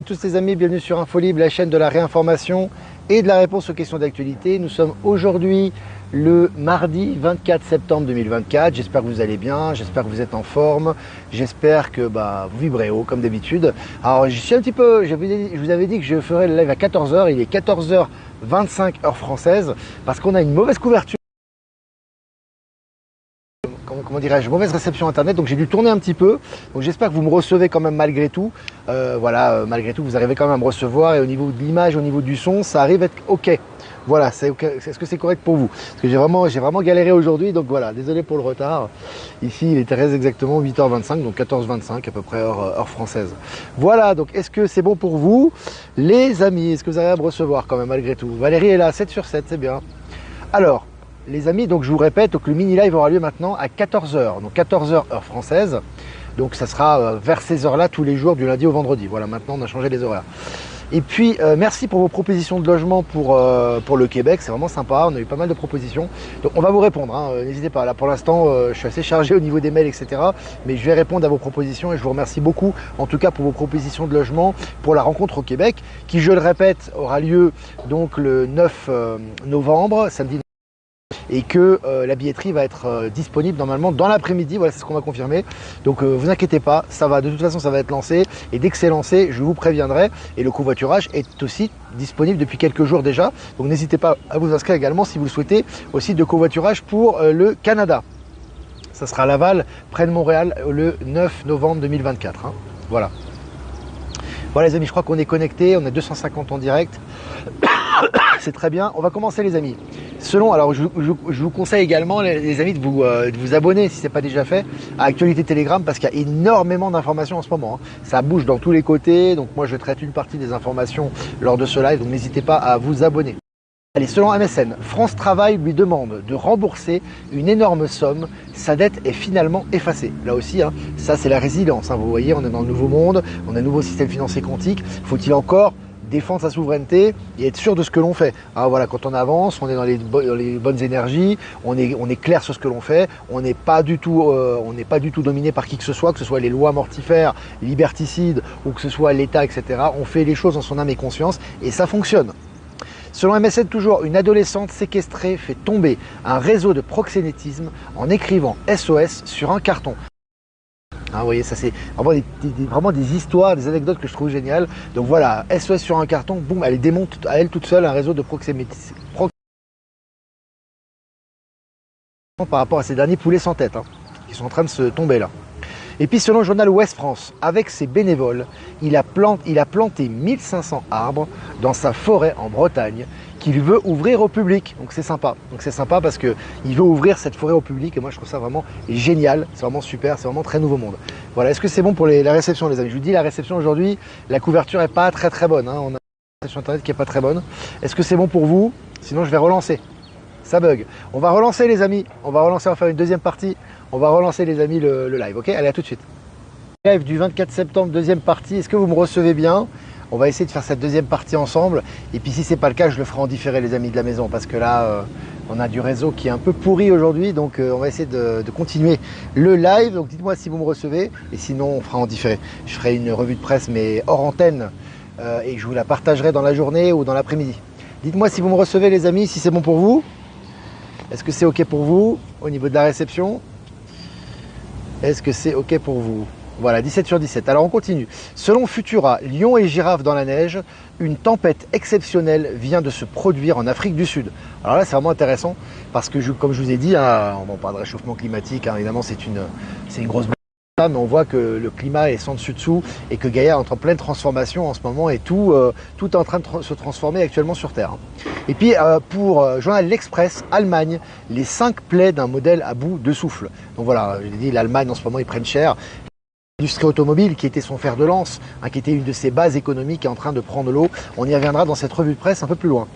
Tous les amis, bienvenue sur Infolib, la chaîne de la réinformation et de la réponse aux questions d'actualité. Nous sommes aujourd'hui le mardi 24 septembre 2024. J'espère que vous allez bien, j'espère que vous êtes en forme, j'espère que vous vibrez haut comme d'habitude. Alors je suis un petit peu, je vous avais dit que je ferais le live à 14h, il est 14h25 heure française parce qu'on a une mauvaise couverture. Comment dirais-je, mauvaise réception internet, donc j'ai dû tourner un petit peu. Donc j'espère que vous me recevez quand même malgré tout. Malgré tout, vous arrivez quand même à me recevoir et au niveau de l'image, au niveau du son, ça arrive à être ok. Voilà, c'est ok. Est-ce que c'est correct pour vous? Parce que j'ai vraiment galéré aujourd'hui, donc voilà, désolé pour le retard. Ici, il est très exactement 8h25, donc 14h25 à peu près heure française. Voilà, donc est-ce que c'est bon pour vous, les amis? Est-ce que vous arrivez à me recevoir quand même malgré tout? Valérie est là, 7 sur 7, c'est bien. Alors, les amis, donc je vous répète, donc le mini live aura lieu maintenant à 14h, donc 14h heure française. Donc ça sera vers ces heures-là tous les jours du lundi au vendredi. Voilà, maintenant on a changé les horaires. Et puis merci pour vos propositions de logement pour le Québec, c'est vraiment sympa, on a eu pas mal de propositions. Donc on va vous répondre, hein, n'hésitez pas. Là pour l'instant je suis assez chargé au niveau des mails, etc. Mais je vais répondre à vos propositions et je vous remercie beaucoup en tout cas pour vos propositions de logement pour la rencontre au Québec, qui je le répète aura lieu donc le 9 novembre, samedi. Et que la billetterie va être disponible normalement dans l'après-midi, voilà, c'est ce qu'on va confirmer. Donc vous inquiétez pas, ça va, de toute façon ça va être lancé, et dès que c'est lancé, je vous préviendrai. Et le covoiturage est aussi disponible depuis quelques jours déjà, donc n'hésitez pas à vous inscrire également si vous le souhaitez au site de covoiturage pour le Canada. Ça sera à Laval, près de Montréal, le 9 novembre 2024, hein. Voilà. Voilà les amis, je crois qu'on est connecté, on est 250 en direct. C'est très bien, on va commencer les amis. Alors je vous conseille également les amis de vous abonner si ce n'est pas déjà fait à Actualité Telegram parce qu'il y a énormément d'informations en ce moment, hein. Ça bouge dans tous les côtés, donc moi je traite une partie des informations lors de ce live, donc n'hésitez pas à vous abonner. Allez, selon MSN, France Travail lui demande de rembourser une énorme somme. Sa dette est finalement effacée. Là aussi, hein, ça c'est la résilience, hein. Vous voyez, on est dans le nouveau monde, on a un nouveau système financier quantique. Faut-il encore défendre sa souveraineté et être sûr de ce que l'on fait. Alors voilà, quand on avance, on est dans les bonnes énergies, on est clair sur ce que l'on fait, on n'est pas du tout dominé par qui que ce soit les lois mortifères, liberticides ou que ce soit l'État, etc. On fait les choses en son âme et conscience et ça fonctionne. Selon MSN toujours, une adolescente séquestrée fait tomber un réseau de proxénétisme en écrivant SOS sur un carton. Hein, vous voyez, ça c'est vraiment des histoires, des anecdotes que je trouve géniales. Donc voilà, SOS sur un carton, boum, elle démonte à elle toute seule un réseau de proxénétisme par rapport à ces derniers poulets sans tête, hein, qui sont en train de se tomber là. Et puis selon le journal Ouest France, avec ses bénévoles, il a planté 1500 arbres dans sa forêt en Bretagne qu'il veut ouvrir au public. Donc c'est sympa. Donc c'est sympa parce qu'il veut ouvrir cette forêt au public et moi je trouve ça vraiment génial. C'est vraiment super, c'est vraiment très nouveau monde. Voilà, est-ce que c'est bon pour la réception les amis? Je vous dis la réception aujourd'hui, la couverture n'est pas très bonne, hein. On a une réception internet qui n'est pas très bonne. Est-ce que c'est bon pour vous? Sinon je vais relancer. Ça bug. On va relancer les amis, on va faire une deuxième partie. On va relancer les amis le live, ok? Allez, à tout de suite. Live du 24 septembre, deuxième partie. Est-ce que vous me recevez bien? On va essayer de faire cette deuxième partie ensemble. Et puis si c'est pas le cas, je le ferai en différé les amis de la maison. Parce que là, on a du réseau qui est un peu pourri aujourd'hui. Donc on va essayer de continuer le live. Donc dites-moi si vous me recevez. Et sinon, on fera en différé. Je ferai une revue de presse, mais hors antenne. Et je vous la partagerai dans la journée ou dans l'après-midi. Dites-moi si vous me recevez les amis, si c'est bon pour vous. Est-ce que c'est ok pour vous au niveau de la réception? Est-ce que c'est ok pour vous? Voilà, 17 sur 17. Alors on continue. Selon Futura, lions et girafes dans la neige, une tempête exceptionnelle vient de se produire en Afrique du Sud. Alors là, c'est vraiment intéressant parce que, comme je vous ai dit, hein, on parle de réchauffement climatique, hein, évidemment, c'est une grosse mais on voit que le climat est sans dessus-dessous et que Gaïa est en pleine transformation en ce moment et tout est en train de se transformer actuellement sur Terre. Et puis pour journal L'Express, Allemagne, les 5 plaies d'un modèle à bout de souffle. Donc voilà, je l'ai dit, l'Allemagne en ce moment ils prennent cher. L'industrie automobile qui était son fer de lance, hein, qui était une de ses bases économiques est en train de prendre l'eau. On y reviendra dans cette revue de presse un peu plus loin.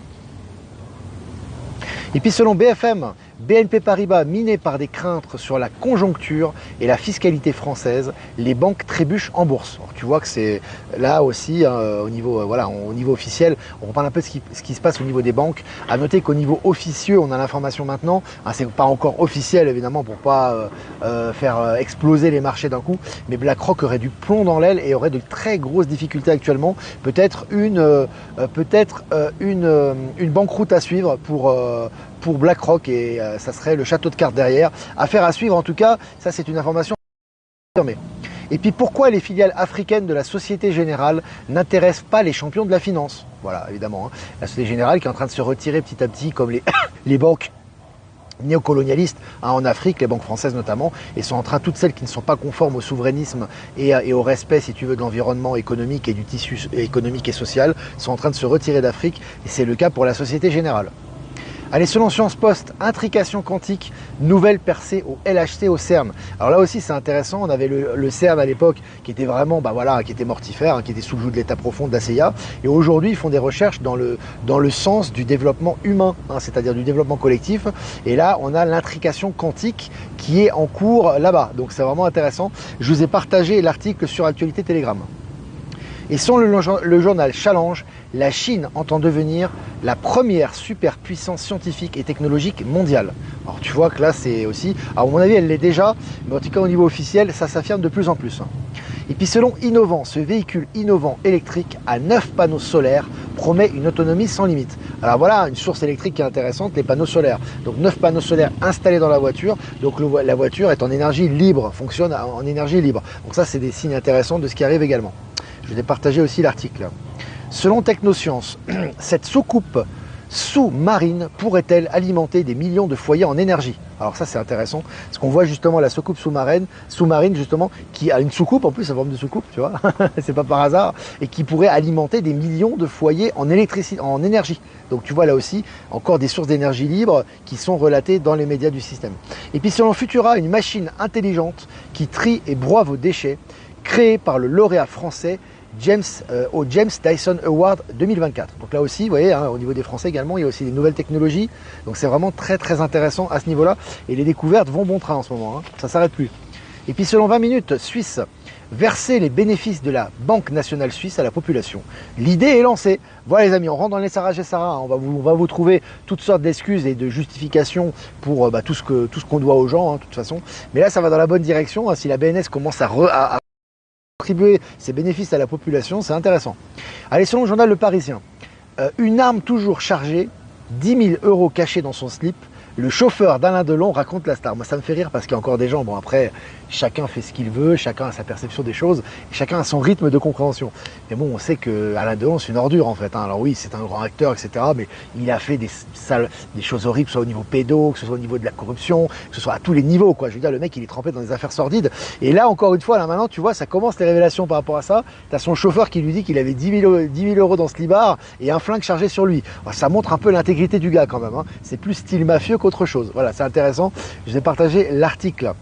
Et puis selon BFM, BNP Paribas miné par des craintes sur la conjoncture et la fiscalité française, les banques trébuchent en bourse. Alors, tu vois que c'est là aussi au niveau au niveau officiel, on parle un peu de ce qui se passe au niveau des banques. À noter qu'au niveau officieux, on a l'information maintenant. C'est pas encore officiel évidemment pour pas faire exploser les marchés d'un coup, mais BlackRock aurait du plomb dans l'aile et aurait de très grosses difficultés actuellement. Peut-être une banqueroute à suivre pour BlackRock et ça serait le château de cartes derrière. Affaire à suivre en tout cas, ça c'est une information confirmée. Et puis pourquoi les filiales africaines de la Société Générale n'intéressent pas les champions de la finance? Voilà, évidemment, hein. La Société Générale qui est en train de se retirer petit à petit comme les banques néocolonialistes en Afrique, les banques françaises notamment, et sont en train, toutes celles qui ne sont pas conformes au souverainisme et au respect, si tu veux, de l'environnement économique et du tissu économique et social, sont en train de se retirer d'Afrique, et c'est le cas pour la Société Générale. Allez, selon Sciences Post, intrication quantique, nouvelle percée au LHC, au CERN. Alors là aussi c'est intéressant, on avait le CERN à l'époque qui était vraiment, qui était mortifère, hein, qui était sous le joug de l'état profond de la CIA. Et aujourd'hui ils font des recherches dans le sens du développement humain, hein, c'est-à-dire du développement collectif. Et là on a l'intrication quantique qui est en cours là-bas. Donc c'est vraiment intéressant. Je vous ai partagé l'article sur Actualité Telegram. Et selon le journal Challenge, la Chine entend devenir la première superpuissance scientifique et technologique mondiale. Alors tu vois que là c'est aussi, alors à mon avis elle l'est déjà, mais en tout cas au niveau officiel ça s'affirme de plus en plus. Et puis selon Innovant, ce véhicule innovant électrique à 9 panneaux solaires promet une autonomie sans limite. Alors voilà une source électrique qui est intéressante, les panneaux solaires. Donc 9 panneaux solaires installés dans la voiture, donc la voiture est en énergie libre, fonctionne en énergie libre. Donc ça c'est des signes intéressants de ce qui arrive également. Je vais partager aussi l'article. Selon Technosciences, cette soucoupe sous-marine pourrait-elle alimenter des millions de foyers en énergie? Alors ça c'est intéressant, parce qu'on voit justement la soucoupe sous-marine justement, qui a une soucoupe en plus, en forme de soucoupe, tu vois, c'est pas par hasard, et qui pourrait alimenter des millions de foyers en électricité, en énergie. Donc tu vois là aussi, encore des sources d'énergie libre qui sont relatées dans les médias du système. Et puis selon Futura, une machine intelligente qui trie et broie vos déchets, créée par le lauréat français au James Dyson Award 2024. Donc là aussi, vous voyez, hein, au niveau des Français également, il y a aussi des nouvelles technologies. Donc c'est vraiment très très intéressant à ce niveau-là. Et les découvertes vont bon train en ce moment, hein. Ça ne s'arrête plus. Et puis selon 20 minutes, Suisse, verser les bénéfices de la Banque nationale suisse à la population. L'idée est lancée. Voilà les amis, on rentre dans les Sarah et Sarah, hein. On va vous trouver toutes sortes d'excuses et de justifications pour tout ce qu'on doit aux gens, hein, de toute façon. Mais là, ça va dans la bonne direction, hein. Si la BNS commence à contribuer ses bénéfices à la population, c'est intéressant. Allez, selon le journal Le Parisien, une arme toujours chargée, 10 000 € cachés dans son slip, le chauffeur d'Alain Delon raconte la star. Moi ça me fait rire parce qu'il y a encore des gens, bon après, chacun fait ce qu'il veut, chacun a sa perception des choses, chacun a son rythme de compréhension. Mais bon, on sait que Alain Delon c'est une ordure en fait, hein. Alors oui, c'est un grand acteur, etc. Mais il a fait des choses horribles, que ce soit au niveau pédo, que ce soit au niveau de la corruption, que ce soit à tous les niveaux, quoi. Je veux dire, le mec il est trempé dans des affaires sordides. Et là, encore une fois, là maintenant, tu vois, ça commence les révélations par rapport à ça. T'as son chauffeur qui lui dit qu'il avait 10 000 € dans ce libard et un flingue chargé sur lui. Alors, ça montre un peu l'intégrité du gars quand même, hein. C'est plus style mafieux qu'autre chose. Voilà, c'est intéressant. Je vais partager l'article.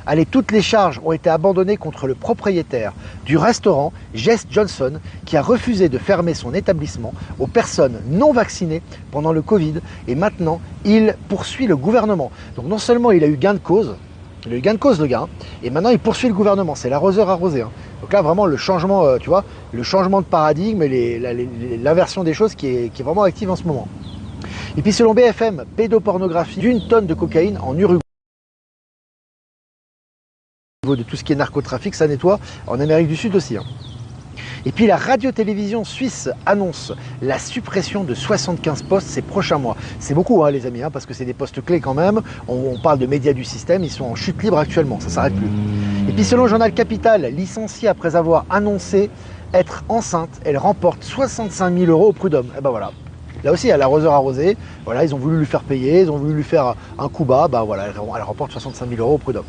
Allez, toutes les charges ont été abandonnées contre le propriétaire du restaurant, Jess Johnson, qui a refusé de fermer son établissement aux personnes non vaccinées pendant le Covid. Et maintenant, il poursuit le gouvernement. Donc non seulement il a eu gain de cause, le gars, hein, et maintenant il poursuit le gouvernement. C'est l'arroseur arrosé, hein. Donc là, vraiment, le changement, tu vois, le changement de paradigme et l'inversion des choses qui est vraiment active en ce moment. Et puis selon BFM, pédopornographie d'une tonne de cocaïne en Uruguay. Au niveau de tout ce qui est narcotrafic, ça nettoie en Amérique du Sud aussi, hein. Et puis la radio-télévision suisse annonce la suppression de 75 postes ces prochains mois. C'est beaucoup, hein, les amis, hein, parce que c'est des postes clés quand même. On parle de médias du système, ils sont en chute libre actuellement, ça ne s'arrête plus. Et puis selon le journal Capital, licenciée après avoir annoncé être enceinte, elle remporte 65 000 € au prud'homme. Et ben voilà. Là aussi, elle a l'arroseur arrosé. Voilà, ils ont voulu lui faire payer, ils ont voulu lui faire un coup bas. Bah voilà, elle remporte 65 000 € au prud'homme.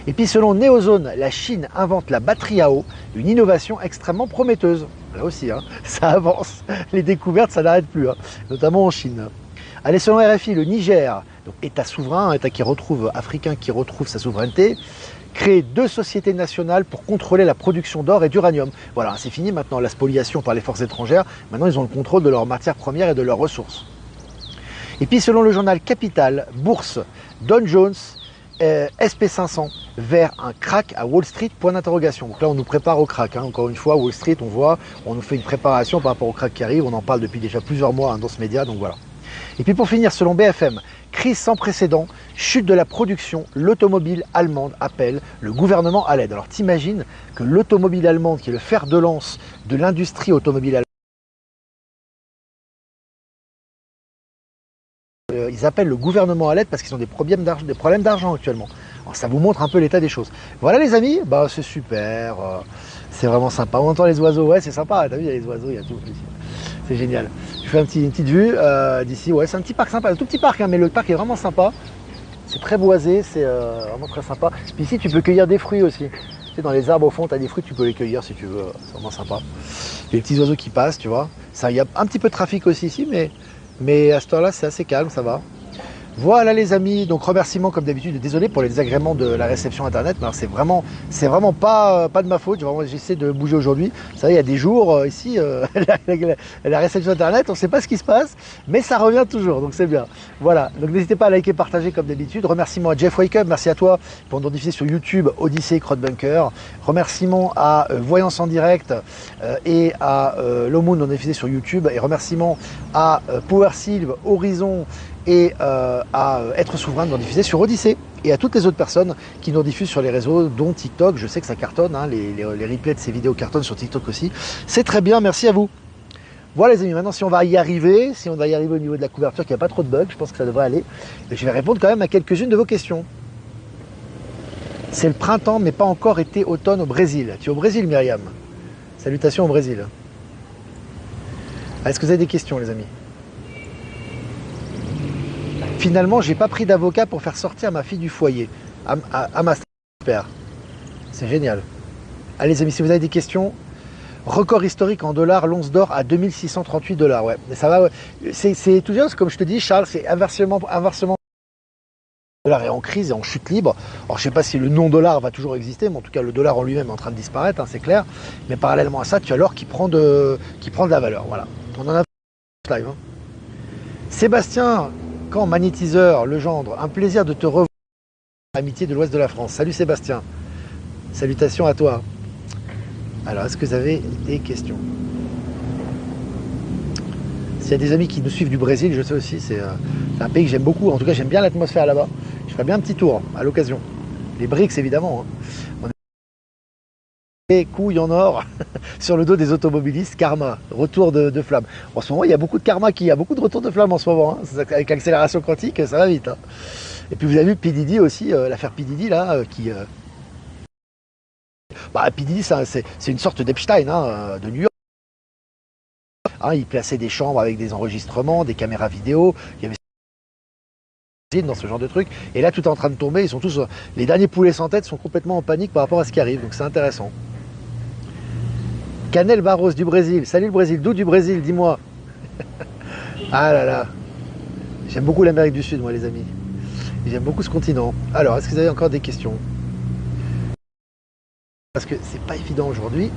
Et puis, selon Neozone, la Chine invente la batterie à eau, une innovation extrêmement prometteuse. Là aussi, hein, ça avance. Les découvertes, ça n'arrête plus, hein, notamment en Chine. Allez, selon RFI, le Niger, donc État souverain, État africain qui retrouve sa souveraineté, créer 2 sociétés nationales pour contrôler la production d'or et d'uranium. Voilà, c'est fini maintenant la spoliation par les forces étrangères. Maintenant, ils ont le contrôle de leurs matières premières et de leurs ressources. Et puis selon le journal Capital, bourse, Dow Jones, SP500 vers un crack à Wall Street, point d'interrogation. Donc là on nous prépare au crack, hein. Encore une fois Wall Street on voit, on nous fait une préparation par rapport au crack qui arrive, on en parle depuis déjà plusieurs mois hein, dans ce média, donc voilà. Et puis pour finir, selon BFM, crise sans précédent, chute de la production, l'automobile allemande appelle le gouvernement à l'aide. Alors t'imagines que l'automobile allemande, qui est le fer de lance de l'industrie automobile allemande, ils appellent le gouvernement à l'aide parce qu'ils ont des problèmes d'argent actuellement. Alors, ça vous montre un peu l'état des choses. Voilà les amis, bah, c'est super, c'est vraiment sympa. On entend les oiseaux, ouais c'est sympa, t'as vu, il y a les oiseaux, il y a tout ici. C'est génial. Je fais une petite vue d'ici, ouais c'est un petit parc sympa, un tout petit parc, hein, mais le parc est vraiment sympa. C'est très boisé, c'est vraiment très sympa. Puis ici tu peux cueillir des fruits aussi. Tu sais, dans les arbres au fond, tu as des fruits, tu peux les cueillir si tu veux, c'est vraiment sympa. Il y a les petits oiseaux qui passent, tu vois. Il y a un petit peu de trafic aussi ici, mais à cette heure-là, c'est assez calme, ça va. Voilà les amis, donc remerciements comme d'habitude, désolé pour les désagréments de la réception internet, mais c'est vraiment pas de ma faute, j'essaie de bouger aujourd'hui. Vous savez, il y a des jours ici, la réception internet, on ne sait pas ce qui se passe, mais ça revient toujours, donc c'est bien. Voilà, donc n'hésitez pas à liker, partager comme d'habitude. Remerciements à Jeff Wake Up, merci à toi pour nous diffuser sur YouTube, Odyssey, Crowdbunker. Remerciements à Voyance en direct et à Low Moon, on diffusé sur YouTube. Et remerciements à Power Sylve, Horizon, et à Être Souverain de nous diffuser sur Odyssey et à toutes les autres personnes qui nous diffusent sur les réseaux, dont TikTok. Je sais que ça cartonne, hein, les replays de ces vidéos cartonnent sur TikTok aussi. C'est très bien, merci à vous. Voilà les amis, maintenant si on va y arriver, au niveau de la couverture, qu'il n'y a pas trop de bugs, je pense que ça devrait aller. Et je vais répondre quand même à quelques-unes de vos questions. C'est le printemps, mais pas encore été automne au Brésil. Tu es au Brésil, Myriam? Salutations au Brésil. Est-ce que vous avez des questions, les amis? Finalement, j'ai pas pris d'avocat pour faire sortir ma fille du foyer. À ma super. C'est génial. Allez les amis, si vous avez des questions, record historique en dollars, l'once d'or à 2638 $. Ouais, ça va. Ouais. C'est toujours comme je te dis, Charles, c'est inversement. Le dollar est en crise et en chute libre. Alors je sais pas si le non-dollar va toujours exister, mais en tout cas le dollar en lui-même est en train de disparaître, hein, c'est clair. Mais parallèlement à ça, tu as l'or qui prend de la valeur. Voilà. On en a live. Hein. Sébastien. Quand magnétiseur, Legendre, un plaisir de te revoir, amitié de l'ouest de la France. Salut Sébastien, salutations à toi. Alors, est-ce que vous avez des questions? S'il y a des amis qui nous suivent du Brésil, je sais aussi, c'est un pays que j'aime beaucoup. En tout cas, j'aime bien l'atmosphère là-bas. Je ferai bien un petit tour à l'occasion. Les BRICS, évidemment. Hein. Et couilles en or sur le dos des automobilistes, karma, retour de flamme. En ce moment, il y a beaucoup de karma, il y a beaucoup de retour de flamme en ce moment. Hein. Avec l'accélération quantique, ça va vite. Hein. Et puis vous avez vu P. Diddy aussi, l'affaire P. Diddy là, qui... P. Diddy, c'est une sorte d'Epstein hein, de New York. Hein, il plaçait des chambres avec des enregistrements, des caméras vidéo, il y avait dans ce genre de trucs. Et là, tout est en train de tomber. Ils sont tous... Les derniers poulets sans tête sont complètement en panique par rapport à ce qui arrive. Donc c'est intéressant. Canel Barros du Brésil. Salut le Brésil. D'où du Brésil? Dis-moi. Ah là là. J'aime beaucoup l'Amérique du Sud, moi, les amis. J'aime beaucoup ce continent. Alors, est-ce que vous avez encore des questions? Parce que c'est pas évident aujourd'hui.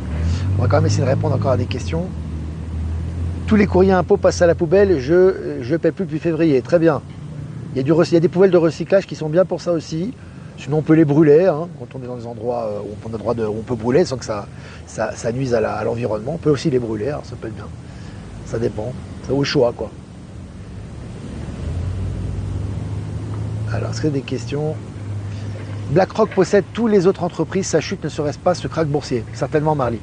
On va quand même essayer de répondre encore à des questions. Tous les courriers impôts passent à la poubelle. Je paie plus depuis février. Très bien. Il y a des poubelles de recyclage qui sont bien pour ça aussi. Sinon, on peut les brûler, hein, quand on est dans des endroits où on peut brûler sans que ça nuise à l'environnement. On peut aussi les brûler, alors ça peut être bien. Ça dépend. C'est au choix, quoi. Alors, est-ce qu'il y a des questions? BlackRock possède toutes les autres entreprises, sa chute ne serait-ce pas ce krach boursier? Certainement, Marly.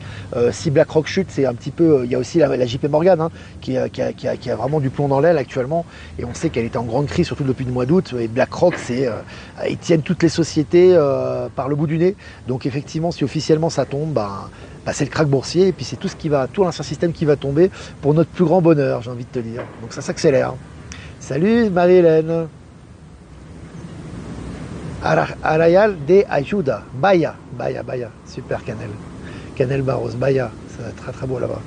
Si BlackRock chute, c'est un petit peu... Il y a aussi la JP Morgan hein, qui a vraiment du plomb dans l'aile actuellement. Et on sait qu'elle était en grande crise, surtout depuis le mois d'août. Et BlackRock, ils tiennent toutes les sociétés par le bout du nez. Donc effectivement, si officiellement ça tombe, c'est le krach boursier. Et puis c'est tout l'ancien système qui va tomber pour notre plus grand bonheur, j'ai envie de te dire. Donc ça s'accélère. Salut Marie-Hélène. Arrayal de Ayuda, Bahia, super Canel. Canel Barros, Bahia, ça va être très très beau là-bas.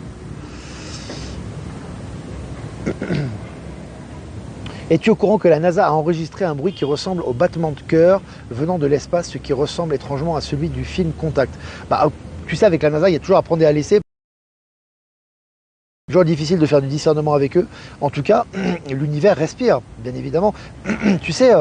Es-tu au courant que la NASA a enregistré un bruit qui ressemble au battement de cœur venant de l'espace, ce qui ressemble étrangement à celui du film Contact? Tu sais, avec la NASA, il y a toujours à prendre et à laisser. Toujours difficile de faire du discernement avec eux. En tout cas, l'univers respire, bien évidemment. Tu sais,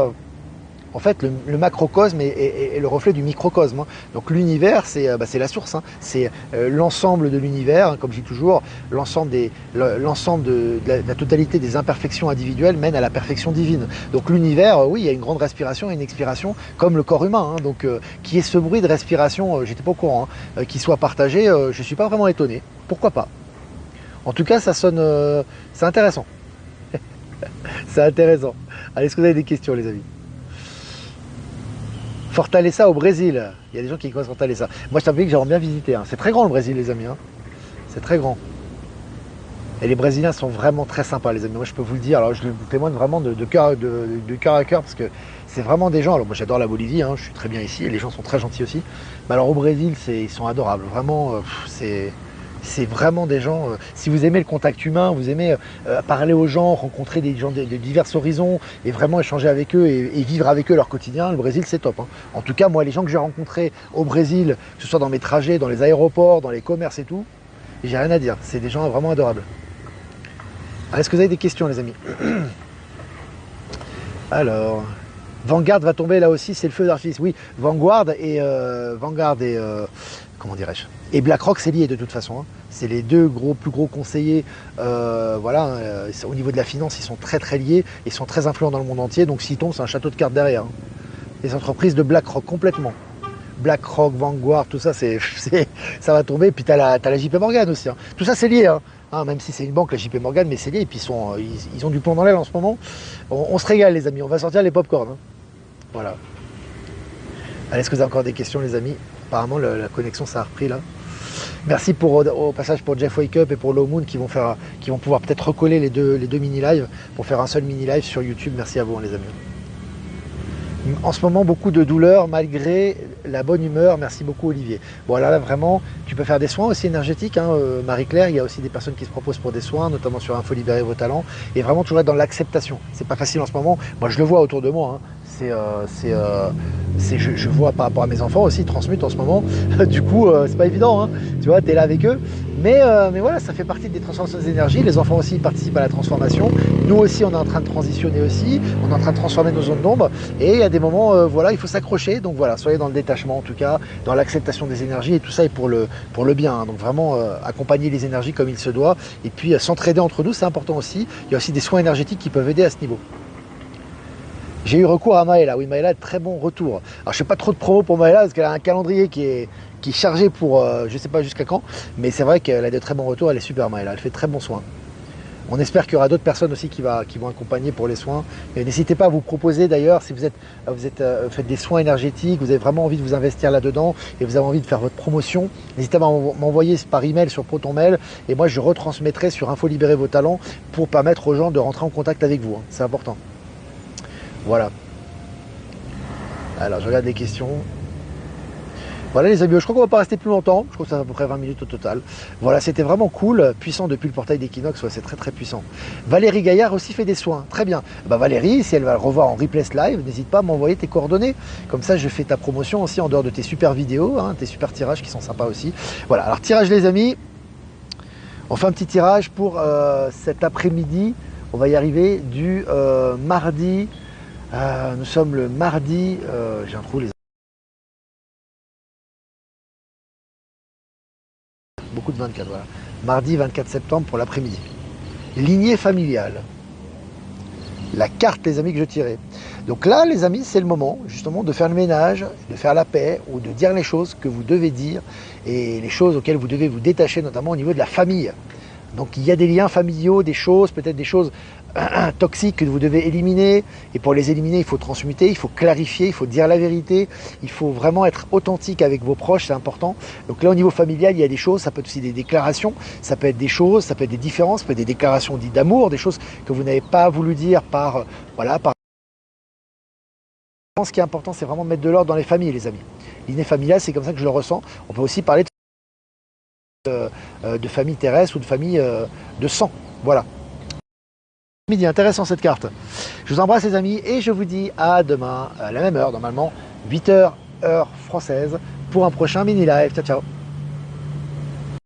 en fait, le macrocosme est le reflet du microcosme, hein. Donc l'univers, c'est la source, hein. C'est l'ensemble de l'univers, hein, comme je dis toujours, l'ensemble de la totalité des imperfections individuelles mène à la perfection divine. Donc l'univers, oui, il y a une grande respiration et une expiration, comme le corps humain, hein. Donc qui est ce bruit de respiration, j'étais pas au courant, hein, qui soit partagé, je suis pas vraiment étonné. Pourquoi pas? En tout cas, ça sonne, c'est intéressant. C'est intéressant. Allez, est-ce que vous avez des questions, les amis? Fortaleza au Brésil. Il y a des gens qui connaissent Fortaleza. Moi, je t'avoue que j'aimerais bien visiter, hein. C'est très grand le Brésil, les amis, hein. C'est très grand. Et les Brésiliens sont vraiment très sympas, les amis. Moi, je peux vous le dire. Alors, je le témoigne vraiment de cœur à cœur parce que c'est vraiment des gens. Alors, moi, j'adore la Bolivie, hein. Je suis très bien ici. Et les gens sont très gentils aussi. Mais alors, au Brésil, ils sont adorables. Vraiment, c'est vraiment des gens, si vous aimez le contact humain, vous aimez parler aux gens, rencontrer des gens de divers horizons et vraiment échanger avec eux et vivre avec eux leur quotidien, le Brésil c'est top, hein. En tout cas, moi, les gens que j'ai rencontrés au Brésil, que ce soit dans mes trajets, dans les aéroports, dans les commerces et tout, j'ai rien à dire. C'est des gens vraiment adorables. Est-ce que vous avez des questions, les amis? Alors, Vanguard va tomber là aussi, c'est le feu d'artifice. Oui, Vanguard et comment dirais-je, et BlackRock, c'est lié de toute façon, hein. C'est les deux plus gros conseillers, voilà, au niveau de la finance, ils sont très très liés, ils sont très influents dans le monde entier, donc s'ils tombent, c'est un château de cartes derrière, hein. Les entreprises de BlackRock, complètement. BlackRock, Vanguard, tout ça, ça va tomber, puis tu as la JP Morgan aussi, hein. Tout ça, c'est lié, hein. Hein, même si c'est une banque, la JP Morgan, mais c'est lié, et puis ils ont du plomb dans l'aile en ce moment. On se régale, les amis, on va sortir les pop-corn, hein. Voilà. Allez, est-ce que vous avez encore des questions, les amis? Apparemment, la connexion, ça a repris là. Merci au passage pour Jeff Wake Up et pour Low Moon qui vont pouvoir peut-être recoller les deux mini-lives pour faire un seul mini-live sur YouTube. Merci à vous, hein, les amis. En ce moment, beaucoup de douleurs malgré la bonne humeur. Merci beaucoup, Olivier. Bon, là, vraiment, tu peux faire des soins aussi énergétiques, hein, Marie-Claire. Il y a aussi des personnes qui se proposent pour des soins, notamment sur Info Libérer vos talents. Et vraiment, toujours être dans l'acceptation. C'est pas facile en ce moment. Moi, je le vois autour de moi, hein. Je vois par rapport à mes enfants aussi, ils transmutent en ce moment. Du coup, c'est pas évident, hein. Tu vois, tu es là avec eux. Mais voilà, ça fait partie des transformations des énergies. Les enfants aussi participent à la transformation. Nous aussi, on est en train de transitionner aussi. On est en train de transformer nos zones d'ombre. Et il y a des moments, voilà, il faut s'accrocher. Donc voilà, soyez dans le détachement en tout cas, dans l'acceptation des énergies. Et tout ça est pour le bien, hein. Donc vraiment, accompagner les énergies comme il se doit. Et puis, s'entraider entre nous, c'est important aussi. Il y a aussi des soins énergétiques qui peuvent aider à ce niveau. J'ai eu recours à Maëla. Oui, Maëla a de très bons retours. Alors, je fais pas trop de promo pour Maëla parce qu'elle a un calendrier qui est chargé pour je sais pas jusqu'à quand. Mais c'est vrai qu'elle a de très bons retours. Elle est super, Maëla. Elle fait de très bons soins. On espère qu'il y aura d'autres personnes aussi qui vont accompagner pour les soins. Et n'hésitez pas à vous proposer d'ailleurs, si vous faites des soins énergétiques, vous avez vraiment envie de vous investir là-dedans et vous avez envie de faire votre promotion, n'hésitez pas à m'envoyer par email sur ProtonMail et moi je retransmettrai sur Info Libérer vos talents pour permettre aux gens de rentrer en contact avec vous, hein. C'est important. Voilà. Alors je regarde les questions. Voilà les amis, je crois qu'on va pas rester plus longtemps. Je crois que ça fait à peu près 20 minutes au total. Voilà, c'était vraiment cool, puissant depuis le portail d'Equinox, ouais, c'est très très puissant. Valérie Gaillard aussi fait des soins, très bien. Bah Valérie, si elle va le revoir en replay live, n'hésite pas à m'envoyer tes coordonnées. Comme ça, je fais ta promotion aussi en dehors de tes super vidéos, hein, tes super tirages qui sont sympas aussi. Voilà, alors tirage les amis. On fait un petit tirage pour cet après-midi. On va y arriver du mardi. Nous sommes le mardi. J'ai un trou les. Beaucoup de 24, voilà. Mardi 24 septembre pour l'après-midi. Lignée familiale. La carte, les amis, que je tirais. Donc là, les amis, c'est le moment, justement, de faire le ménage, de faire la paix, ou de dire les choses que vous devez dire, et les choses auxquelles vous devez vous détacher, notamment au niveau de la famille. Donc il y a des liens familiaux, des choses, peut-être des choses toxiques que vous devez éliminer. Et pour les éliminer, il faut transmuter, il faut clarifier, il faut dire la vérité. Il faut vraiment être authentique avec vos proches, c'est important. Donc là, au niveau familial, il y a des choses, ça peut être aussi des déclarations, ça peut être des choses, ça peut être des différences, ça peut être des déclarations dites d'amour, des choses que vous n'avez pas voulu dire par... Ce qui est important, c'est vraiment de mettre de l'ordre dans les familles, les amis. L'inné familial, c'est comme ça que je le ressens. On peut aussi parler de famille terrestre ou de famille de sang. Voilà. Midi, intéressant cette carte. Je vous embrasse les amis et je vous dis à demain à la même heure, normalement 8h heure française pour un prochain mini live. Ciao ciao.